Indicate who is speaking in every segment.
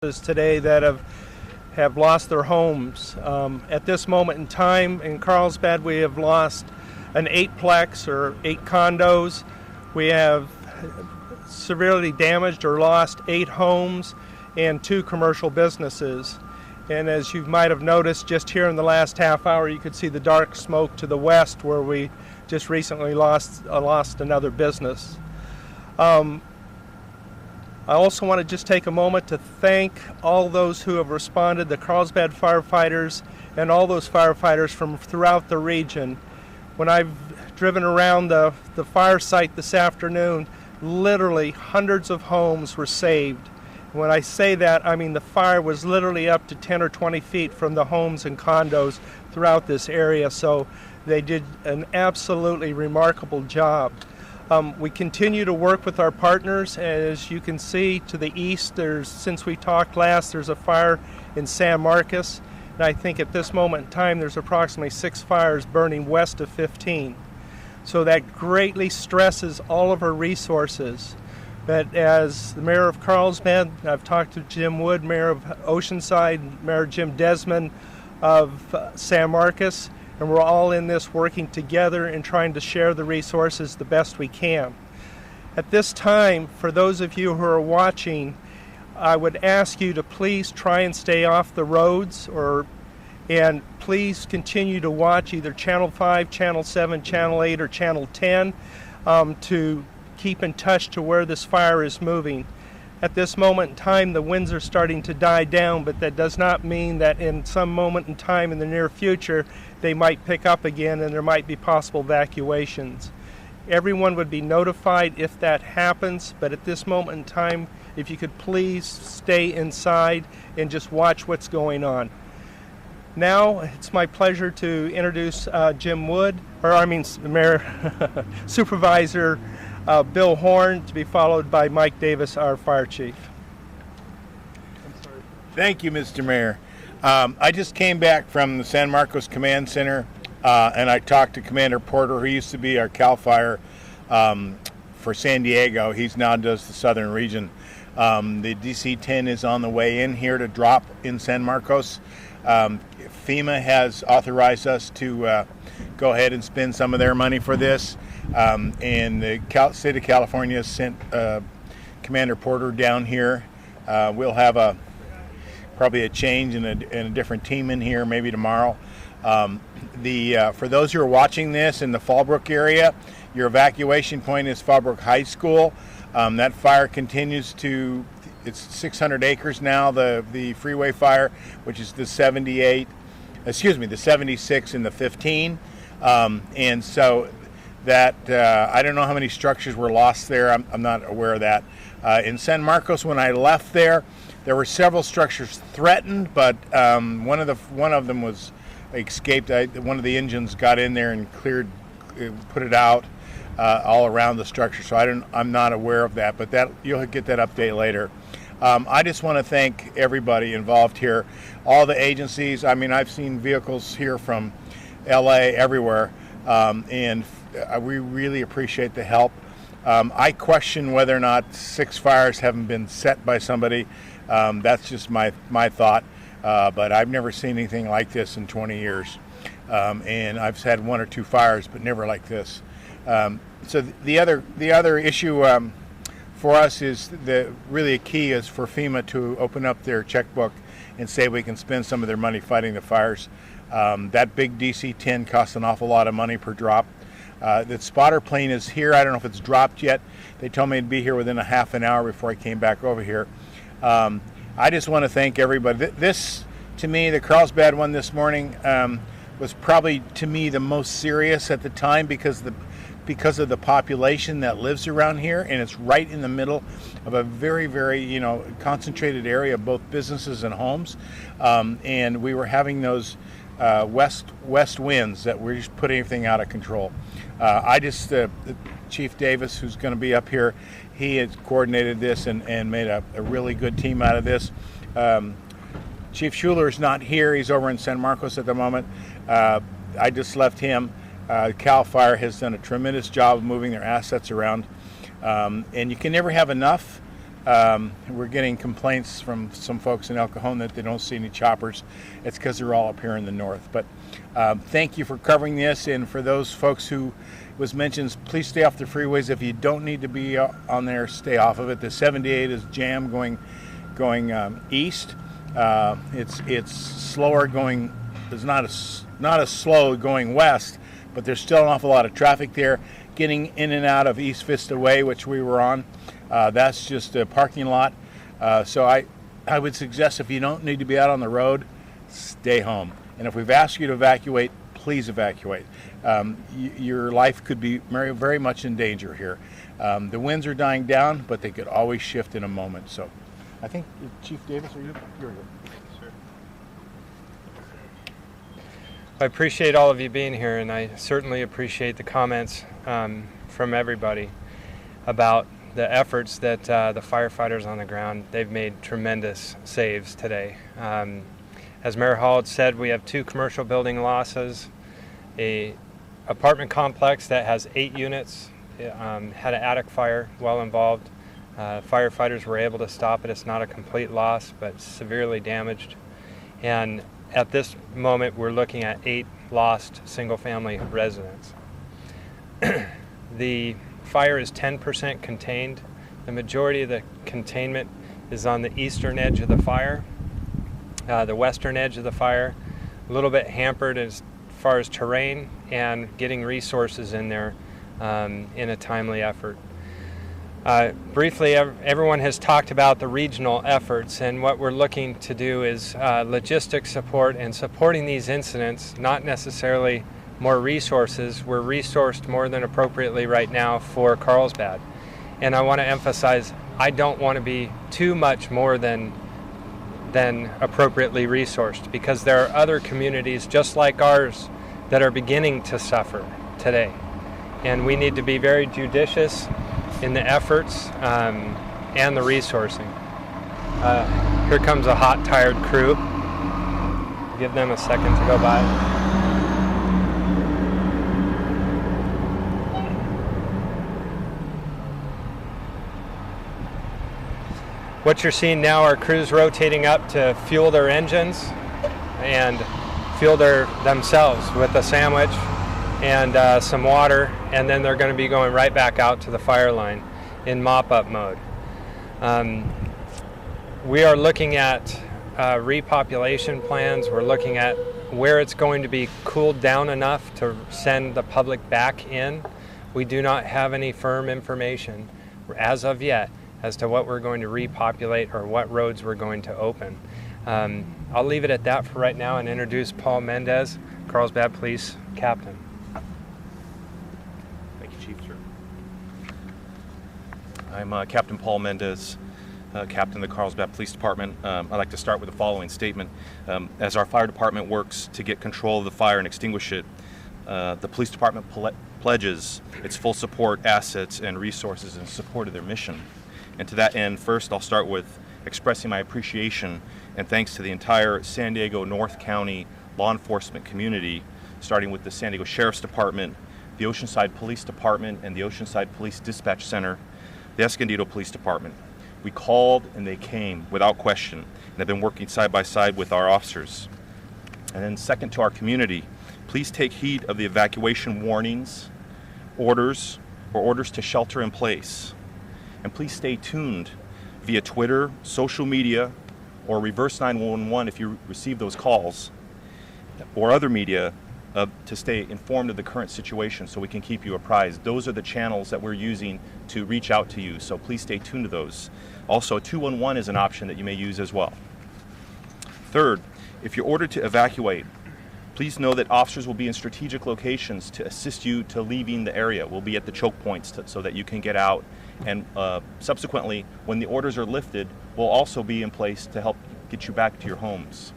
Speaker 1: today that have lost their homes. At this moment in time in Carlsbad, we have lost an eightplex or 8 condos. We have severely damaged or lost 8 homes and 2 commercial businesses. And as you might have noticed, just here in the last half hour, you could see the dark smoke to the west where we just recently lost another business. I also want to just take a moment to thank all those who have responded, the Carlsbad firefighters and all those firefighters from throughout the region. When I've driven around the fire site this afternoon, literally hundreds of homes were saved. When I say that, I mean the fire was literally up to 10 or 20 feet from the homes and condos throughout this area, so they did an absolutely remarkable job. We continue to work with our partners. As you can see to the east, since we talked last, there's a fire in San Marcos. And I think at this moment in time, there's approximately 6 fires burning west of 15. So that greatly stresses all of our resources. But as the mayor of Carlsbad, I've talked to Jim Wood, mayor of Oceanside, Mayor Jim Desmond of San Marcos, and we're all in this working together and trying to share the resources the best we can. At this time, for those of you who are watching, I would ask you to please try and stay off the roads, and please continue to watch either Channel 5, Channel 7, Channel 8, or Channel 10 to keep in touch to where this fire is moving. At this moment in time, the winds are starting to die down, but that does not mean that in some moment in time in the near future, they might pick up again and there might be possible evacuations. Everyone would be notified if that happens, but at this moment in time, if you could please stay inside and just watch what's going on. Now, it's my pleasure to introduce Jim Wood, Mayor, Supervisor Bill Horn, to be followed by Mike Davis, our fire chief.
Speaker 2: Thank you, Mr. Mayor. I just came back from the San Marcos Command Center, and I talked to Commander Porter, who used to be our CAL FIRE for San Diego. He's now does the southern region. The DC-10 is on the way in here to drop in San Marcos. FEMA has authorized us to go ahead and spend some of their money for this. And the state of California has sent Commander Porter down here. We'll have probably a change and a different team in here maybe tomorrow. For those who are watching this in the Fallbrook area, your evacuation point is Fallbrook High School. That fire continues to, it's 600 acres now, the freeway fire, which is the 76 and the 15. And so that I don't know how many structures were lost there. I'm not aware of that. In San Marcos, when I left there were several structures threatened, but one of them was escaped. One of the engines got in there and put it out all around the structure. So I'm not aware of that, but you'll get that update later. I just want to thank everybody involved here, all the agencies. I mean, I've seen vehicles here from LA everywhere, and we really appreciate the help. I question whether or not 6 fires haven't been set by somebody. That's just my thought, but I've never seen anything like this in 20 years. And I've had 1 or 2 fires, but never like this. So the other issue for us is really a key is for FEMA to open up their checkbook and say we can spend some of their money fighting the fires. That big DC-10 costs an awful lot of money per drop. The spotter plane is here. I don't know if it's dropped yet. They told me it'd be here within a half an hour before I came back over here. I just want to thank everybody. This, to me, the Carlsbad one this morning was probably, to me, the most serious at the time because of the population that lives around here, and it's right in the middle of a very, very, concentrated area of both businesses and homes. And we were having those west winds that were just putting everything out of control. Chief Davis, who's going to be up here, he has coordinated this and made a really good team out of this. Chief Schuler is not here. He's over in San Marcos at the moment. I just left him. CAL FIRE has done a tremendous job of moving their assets around. And you can never have enough We're getting complaints from some folks in El Cajon that they don't see any choppers. It's because they're all up here in the north. But thank you for covering this, and for those folks who was mentioned, please stay off the freeways. If you don't need to be on there, stay off of it. The 78 is jammed going east. It's slower going. It's not as slow going west, but there's still an awful lot of traffic there. Getting in and out of East Vista Way, which we were on, that's just a parking lot. So I would suggest, if you don't need to be out on the road, stay home. And if we've asked you to evacuate, please evacuate. Your life could be very, very much in danger here. The winds are dying down, but they could always shift in a moment. So I think, Chief Davis, are you? You're good.
Speaker 3: I appreciate all of you being here, and I certainly appreciate the comments from everybody about the efforts that the firefighters on the ground. They've made tremendous saves today. As Mayor Hall had said, we have 2 commercial building losses, a apartment complex that has 8 units, had an attic fire, well involved. Firefighters were able to stop it. It's not a complete loss, but severely damaged. And at this moment, we're looking at 8 lost single-family residents. The fire is 10% contained. The majority of the containment is on the eastern edge of the fire. The western edge of the fire, a little bit hampered as far as terrain and getting resources in there in a timely effort. Briefly, everyone has talked about the regional efforts, and what we're looking to do is logistics support and supporting these incidents, not necessarily more resources. We're resourced more than appropriately right now for Carlsbad. And I want to emphasize, I don't want to be too much more than appropriately resourced, because there are other communities just like ours that are beginning to suffer today. And we need to be very judicious in the efforts and the resourcing. Here comes a hot, tired crew. Give them a second to go by. What you're seeing now are crews rotating up to fuel their engines and fuel themselves with a sandwich and some water, and then they're going to be going right back out to the fire line in mop-up mode. We are looking at repopulation plans. We're looking at where it's going to be cooled down enough to send the public back in. We do not have any firm information as of yet as to what we're going to repopulate or what roads we're going to open. I'll leave it at that for right now and introduce Paul Mendez, Carlsbad Police Captain.
Speaker 4: Thank you, Chief. Sir. I'm Captain Paul Mendez, Captain of the Carlsbad Police Department. I'd like to start with the following statement. As our fire department works to get control of the fire and extinguish it, the police department pledges its full support, assets, and resources in support of their mission. And to that end, first I'll start with expressing my appreciation and thanks to the entire San Diego North County law enforcement community, starting with the San Diego Sheriff's Department, the Oceanside Police Department, and the Oceanside Police Dispatch Center, the Escondido Police Department. We called and they came without question, and have been working side by side with our officers. And then second, to our community, please take heed of the evacuation warnings, orders, or orders to shelter in place. And please stay tuned via Twitter, social media, or reverse 911 if you receive those calls, or other media to stay informed of the current situation so we can keep you apprised. Those are the channels that we're using to reach out to you, so please stay tuned to those. Also, 211 is an option that you may use as well. Third, if you're ordered to evacuate, please know that officers will be in strategic locations to assist you to leaving the area. We'll be at the choke points so that you can get out. And subsequently, when the orders are lifted, we'll also be in place to help get you back to your homes.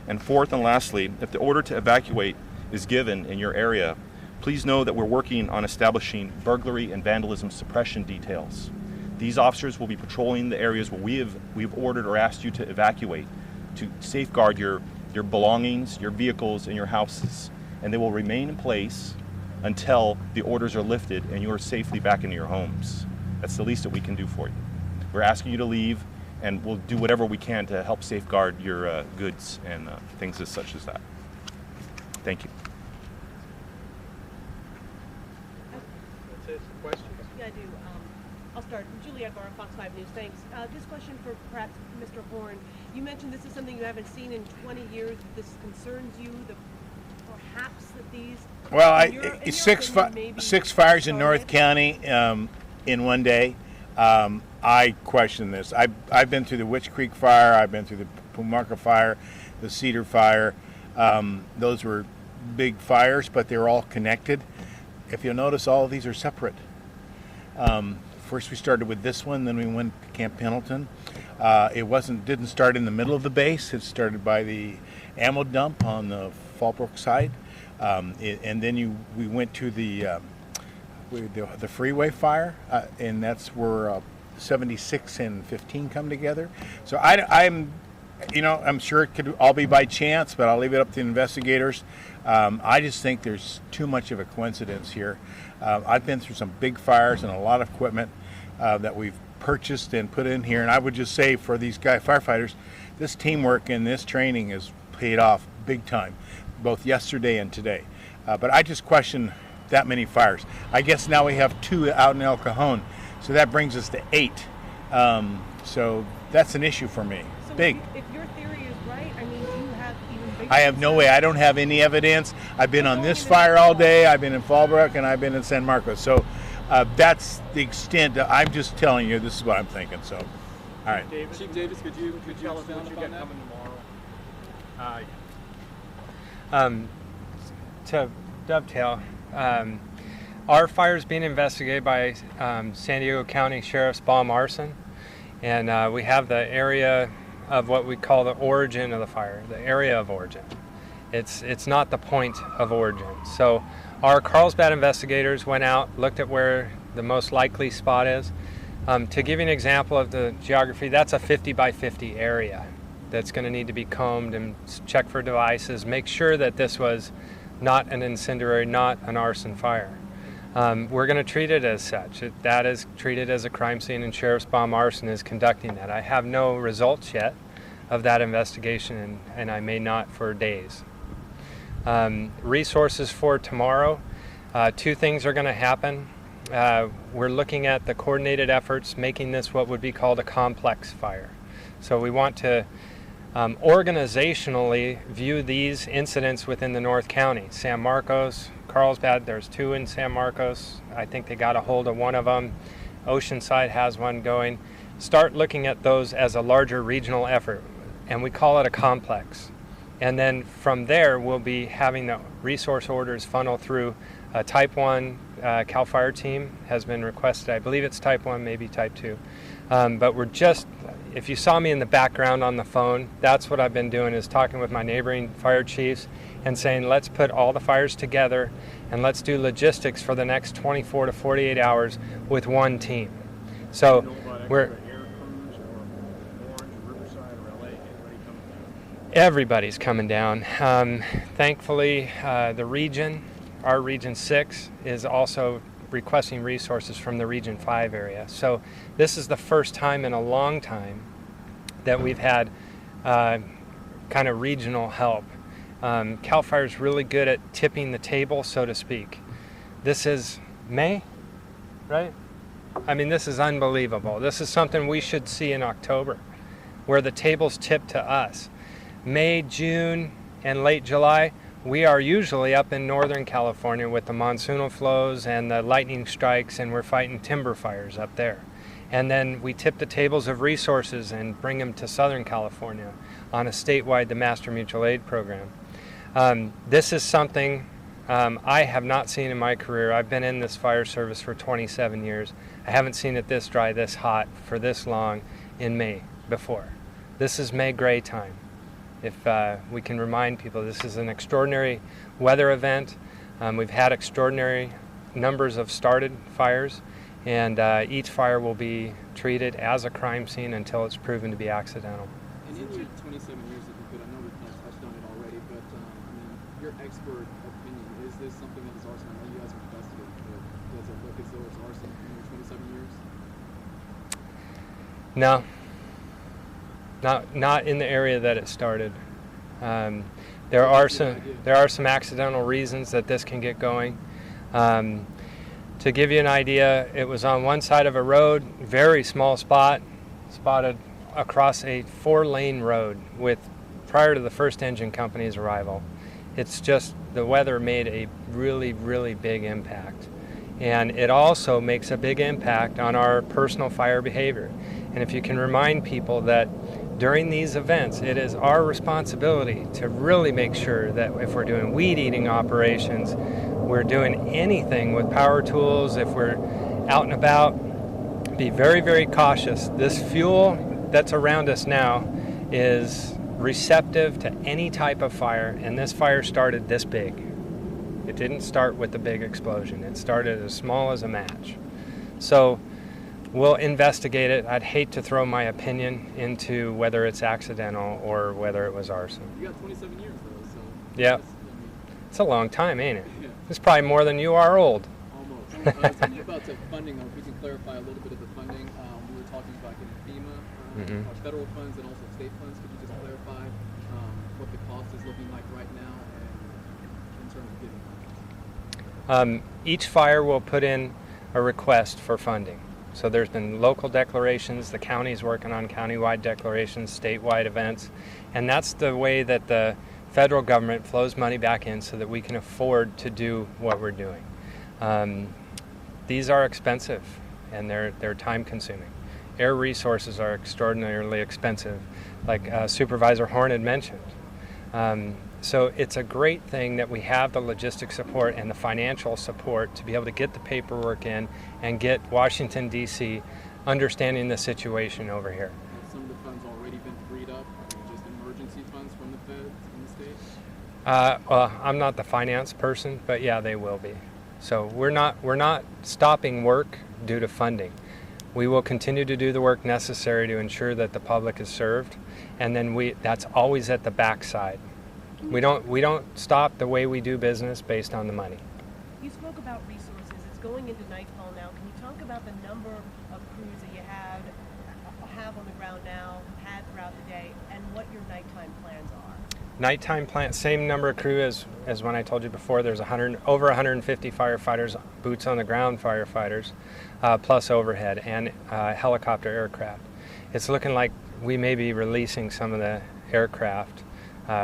Speaker 4: And fourth and lastly, if the order to evacuate is given in your area, please know that we're working on establishing burglary and vandalism suppression details. These officers will be patrolling the areas where we've ordered or asked you to evacuate to safeguard your belongings, your vehicles, and your houses. And they will remain in place until the orders are lifted and you are safely back into your homes. That's the least that we can do for you. We're asking you to leave, and we'll do whatever we can to help safeguard your goods and things as such as that. Thank you.
Speaker 5: Yeah, I do. I'll start. Juliette Barr, Fox 5 News. Thanks. This question for perhaps Mr. Horn. You mentioned this is something you haven't seen in 20 years. This concerns you. Perhaps that these.
Speaker 2: Well,
Speaker 5: in your opinion, maybe
Speaker 2: six fires in North
Speaker 5: started?
Speaker 2: County in one day. I question this. I've been through the Witch Creek fire. I've been through the Pumarca fire, the Cedar fire. Those were big fires, but they were all connected. If you'll notice, all of these are separate. First we started with this one, then we went to Camp Pendleton. It didn't start in the middle of the base. It started by the ammo dump on the Fallbrook side, and then we went to the freeway fire, and that's where 76 and 15 come together. So I'm sure it could all be by chance, but I'll leave it up to the investigators. I just think there's too much of a coincidence here. I've been through some big fires and a lot of equipment that we've purchased and put in here, and I would just say for these firefighters, this teamwork and this training has paid off big time, both yesterday and today. But I just question that many fires. I guess now we have 2 out in El Cajon, so that brings us to 8. So that's an issue for me.
Speaker 5: So
Speaker 2: Big.
Speaker 5: If your theory is right, I mean, do you have even bigger?
Speaker 2: I have no way. I don't have any evidence. I've been on this fire all day. I've been in Fallbrook, and I've been in San Marcos. So that's the extent. I'm just telling you, this is what I'm thinking. So, all right.
Speaker 6: Chief Davis, could you
Speaker 1: Tell us
Speaker 6: expound
Speaker 1: what you
Speaker 6: upon
Speaker 1: got
Speaker 6: that?
Speaker 1: coming tomorrow.
Speaker 3: To dovetail, our fire is being investigated by San Diego County Sheriff's bomb arson, and we have the area of what we call the origin of the fire, the area of origin. It's not the point of origin. So our Carlsbad investigators went out, looked at where the most likely spot is. To give you an example of the geography, that's a 50 by 50 area that's going to need to be combed and checked for devices, make sure that this was not an incendiary, not an arson fire. We're going to treat it as such. That is treated as a crime scene, and Sheriff's Bomb Arson is conducting that. I have no results yet of that investigation, and I may not for days. Resources for tomorrow, 2 things are going to happen. We're looking at the coordinated efforts, making this what would be called a complex fire. So we want to organizationally view these incidents within the North County. San Marcos, Carlsbad, there's 2 in San Marcos. I think they got a hold of one of them. Oceanside has one going. Start looking at those as a larger regional effort, and we call it a complex. And then from there, we'll be having the resource orders funnel through a Type 1 CAL FIRE team has been requested. I believe it's Type 1, maybe Type 2. But we're just, if you saw me in the background on the phone, that's what I've been doing, is talking with my neighboring fire chiefs and saying, let's put all the fires together and let's do logistics for the next 24 to 48 hours with one team. So we're... Everybody's coming down. Thankfully, the region, our Region 6, is also requesting resources from the Region 5 area. So this is the first time in a long time that we've had kind of regional help. CAL FIRE is really good at tipping the table, so to speak. This is May, right? I mean, this is unbelievable. This is something we should see in October, where the tables tip to us. May, June, and late July, we are usually up in Northern California with the monsoonal flows and the lightning strikes, and we're fighting timber fires up there. And then we tip the tables of resources and bring them to Southern California on a statewide, the Master Mutual Aid Program. This is something I have not seen in my career. I've been in this fire service for 27 years. I haven't seen it this dry, this hot, for this long in May before. This is May gray time. If we can remind people, this is an extraordinary weather event. We've had extraordinary numbers of started fires, and each fire will be treated as a crime scene until it's proven to be accidental.
Speaker 6: And in your 27 years, if you could, I know we've kind of touched on it already, but your expert opinion, is this something that is arson? I know you guys are investigating, but does it look as though it's arson in your 27 years?
Speaker 3: No. Not in the area that it started. There are some accidental reasons that this can get going. To give you an idea, it was on one side of a road, very small spot, spotted across a 4-lane road prior to the first engine company's arrival. It's just the weather made a really, really big impact. And it also makes a big impact on our personal fire behavior. And if you can remind people that during these events, it is our responsibility to really make sure that if we're doing weed eating operations, we're doing anything with power tools, if we're out and about, be very, very cautious. This fuel that's around us now is receptive to any type of fire, and this fire started this big. It didn't start with the big explosion. It started as small as a match. So we'll investigate it. I'd hate to throw my opinion into whether it's accidental or whether it was arson.
Speaker 6: You got 27 years though, so.
Speaker 3: Yeah. It's a long time, ain't it?
Speaker 6: Yeah.
Speaker 3: It's probably more than you are old.
Speaker 6: Almost. About to funding though, if we can clarify a little bit of the funding. We were talking about getting FEMA, or federal funds and also state funds. Could you just clarify what the cost is looking like right now and in terms of getting funds?
Speaker 3: Each fire will put in a request for funding. So there's been local declarations, the county's working on countywide declarations, statewide events, and that's the way that the federal government flows money back in so that we can afford to do what we're doing. These are expensive and they're time consuming. Air resources are extraordinarily expensive, like Supervisor Horn had mentioned. So it's a great thing that we have the logistic support and the financial support to be able to get the paperwork in and get Washington, D.C. understanding the situation over here.
Speaker 6: Have some of the funds already been freed up? Just emergency funds from the feds and the state?
Speaker 3: Well, I'm not the finance person, but yeah, they will be. So we're not stopping work due to funding. We will continue to do the work necessary to ensure that the public is served, and then that's always at the backside. We don't stop the way we do business based on the money.
Speaker 5: You spoke about resources. It's going into nightfall now. Can you talk about the number of crews that you have on the ground now, had throughout the day, and what your nighttime plans are?
Speaker 3: Nighttime plan, same number of crew as when I told you before. There's over 150 firefighters, boots on the ground firefighters, plus overhead and helicopter aircraft. It's looking like we may be releasing some of the aircraft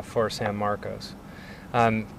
Speaker 3: for San Marcos.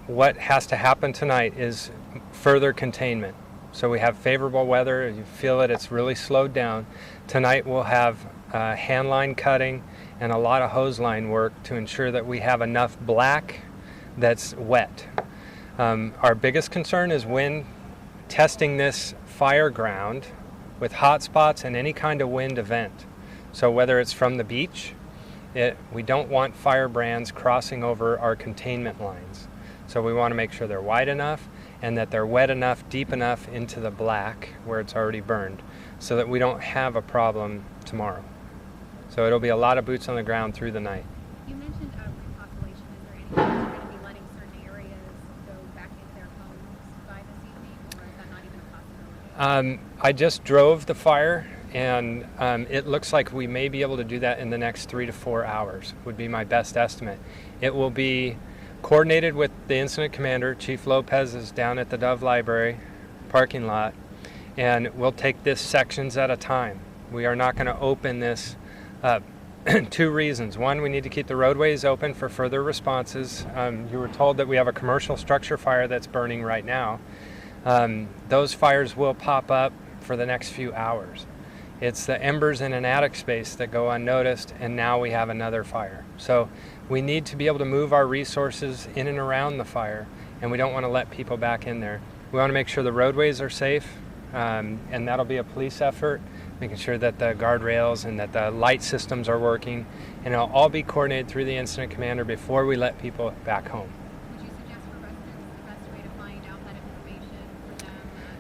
Speaker 3: What has to happen tonight is further containment. So we have favorable weather. You feel that it's really slowed down. Tonight we'll have hand line cutting and a lot of hose line work to ensure that we have enough black that's wet. Our biggest concern is when testing this fire ground with hot spots and any kind of wind event. So whether it's from the beach, we don't want firebrands crossing over our containment lines. So we want to make sure they're wide enough and that they're wet enough, deep enough into the black where it's already burned so that we don't have a problem tomorrow. So it'll be a lot of boots on the ground through the night.
Speaker 7: You mentioned repopulation. Is there any chance you're going to be letting certain areas go back into their homes by this evening, or is that not even a possibility?
Speaker 3: I just drove the fire, and it looks like we may be able to do that in the next 3 to 4 hours, would be my best estimate. It will be coordinated with the incident commander. Chief Lopez is down at the Dove Library parking lot, and we'll take this sections at a time. We are not going to open this. Two reasons. One, we need to keep the roadways open for further responses. You were told that we have a commercial structure fire that's burning right now. Those fires will pop up for the next few hours. It's the embers in an attic space that go unnoticed, and now we have another fire. So we need to be able to move our resources in and around the fire, and we don't want to let people back in there. We want to make sure the roadways are safe, and that'll be a police effort, making sure that the guardrails and that the light systems are working, and it'll all be coordinated through the incident commander before we let people back home.
Speaker 7: Would you suggest for residents the best way to find out that information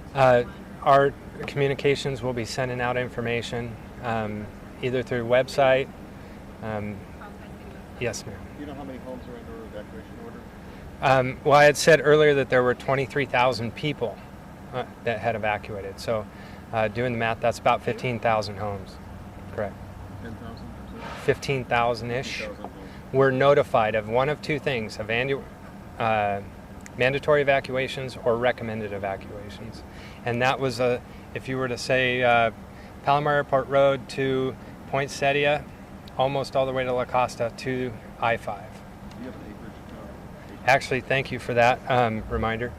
Speaker 7: for them?
Speaker 3: Our communications will be sending out information either through website. Yes, ma'am.
Speaker 8: Do you know how many homes are under evacuation order?
Speaker 3: Well, I had said earlier that there were 23,000 people that had evacuated. So doing the math, that's about 15,000 homes. Correct.
Speaker 8: 10,000?
Speaker 3: 15,000-ish.
Speaker 8: 10,000 homes.
Speaker 3: We're notified of one of two things, of mandatory evacuations or recommended evacuations. And that was, if you were to say Palomar Airport Road to Poinsettia, almost all the way to La Costa to I-5.
Speaker 8: Do you have an acreage?
Speaker 3: Actually, thank you for that reminder.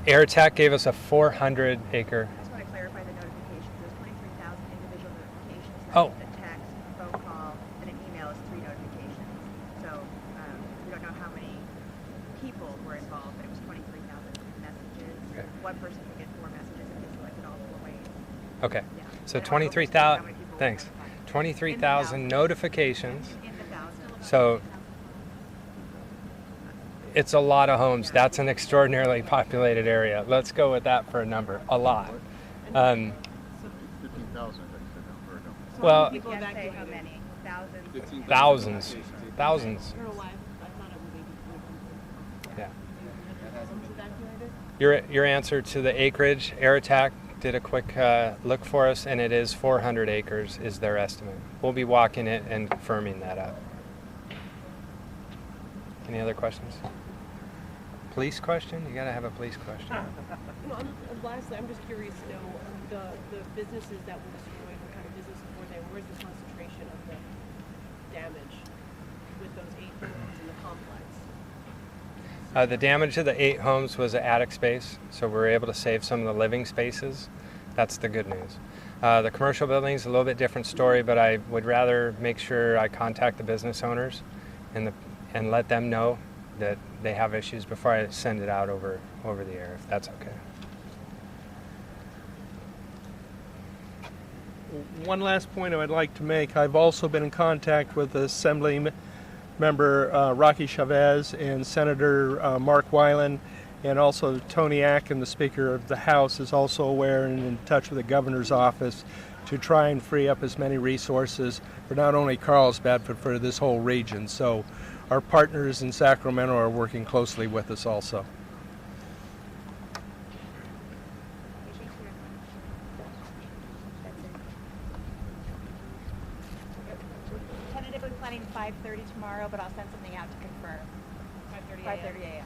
Speaker 3: AirTech gave us a 400-acre.
Speaker 9: I just want to clarify the notifications. There's 23,000 individual notifications.
Speaker 3: Oh.
Speaker 9: A text, phone call, and an email is 3 notifications. So we don't know how many people were involved, but it was 23,000 messages.
Speaker 3: Okay.
Speaker 9: One person could get 4 messages if they selected all 4 ways.
Speaker 3: Okay,
Speaker 9: Yeah.
Speaker 3: so
Speaker 9: And also just
Speaker 3: 23,000.
Speaker 9: how many people were
Speaker 3: Thanks.
Speaker 9: notified.
Speaker 3: 23,000 notifications.
Speaker 9: In the thousands.
Speaker 3: So it's a lot of homes. That's an extraordinarily populated area. Let's go with that for a number. A lot.
Speaker 8: 15,000, that's the number. No.
Speaker 5: So
Speaker 3: Well-
Speaker 5: how many
Speaker 9: You
Speaker 5: people
Speaker 9: can't say
Speaker 5: evacuated?
Speaker 9: how many. Thousands.
Speaker 6: 15,000
Speaker 3: Thousands.
Speaker 6: applications.
Speaker 3: Thousands.
Speaker 5: I don't know why. I thought it was maybe 300.
Speaker 3: Yeah.
Speaker 5: Homes evacuated?
Speaker 3: Your answer to the acreage, AirAttack did a quick look for us, and it is 400 acres is their estimate. We'll be walking it and firming that up. Any other questions? Police question? You gotta have a police question.
Speaker 5: No, lastly, I'm just curious to know the businesses that were destroyed, what kind of businesses were they? Where's the concentration of the damage with those 8 homes in the complex?
Speaker 3: The damage to the 8 homes was an attic space, so we were able to save some of the living spaces. That's the good news. The commercial building's a little bit different story, but I would rather make sure I contact the business owners and let them know that they have issues before I send it out over the air, if that's okay.
Speaker 1: One last point I would like to make. I've also been in contact with Assembly Member Rocky Chavez and Senator Mark Weiland, and also Tony Atkin, the Speaker of the House, is also aware and in touch with the Governor's office to try and free up as many resources for not only Carlsbad but for this whole region. So our partners in Sacramento are working closely with us also.
Speaker 9: Tentatively planning 5:30 tomorrow, but I'll send something out to confirm.
Speaker 5: 5:30 a.m.
Speaker 9: 5:30 a.m.